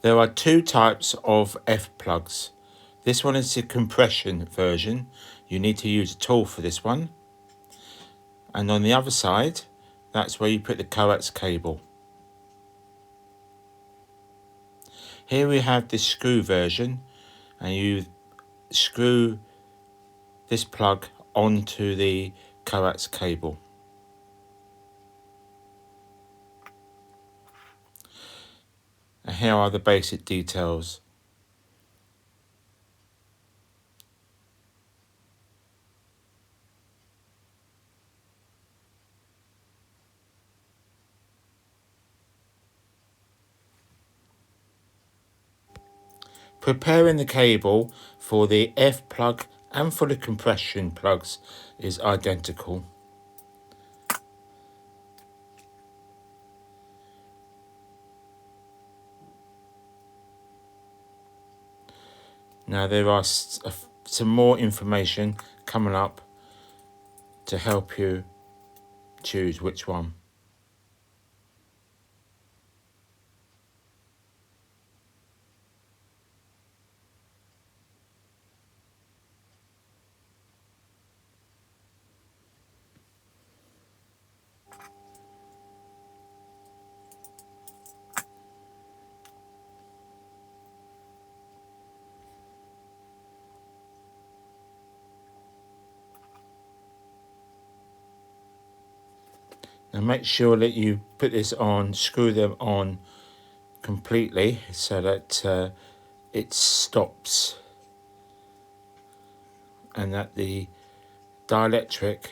There are two types of F plugs. This one is the compression version. You need to use a tool for this one. And on the other side, that's where you put the coax cable. Here we have the screw version, and you screw this plug onto the coax cable. And here are the basic details. Preparing the cable for the F plug and for the compression plugs is identical. Now there are some more information coming up to help you choose which one. Now make sure that you put this on, screw them on completely so that it stops and that the dielectric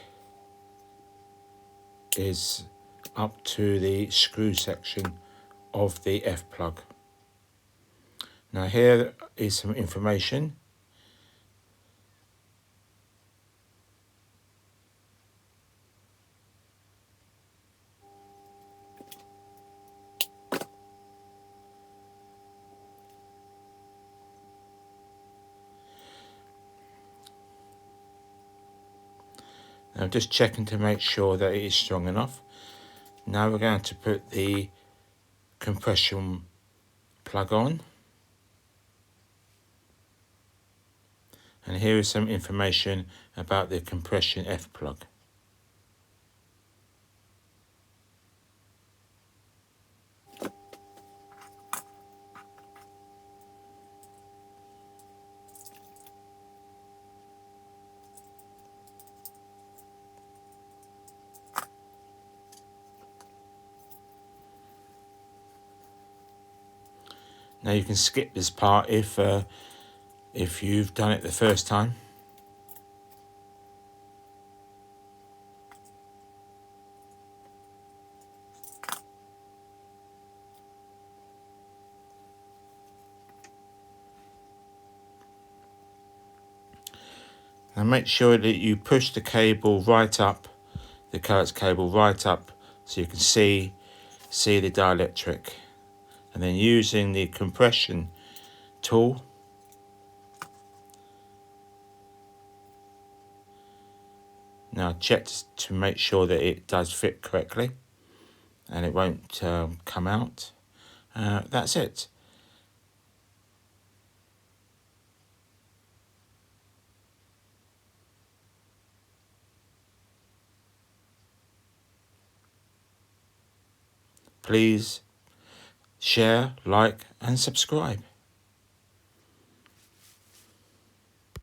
is up to the screw section of the F plug. Now here is some information. I'm just checking to make sure that it is strong enough. Now we're going to put the compression plug on. And here is some information about the compression F plug. Now you can skip this part if you've done it the first time. Now make sure that you push the cable right up, the coax cable right up, so you can see the dielectric. And then using the compression tool, now check to make sure that it does fit correctly and it won't come out. That's it. Please share, like and subscribe.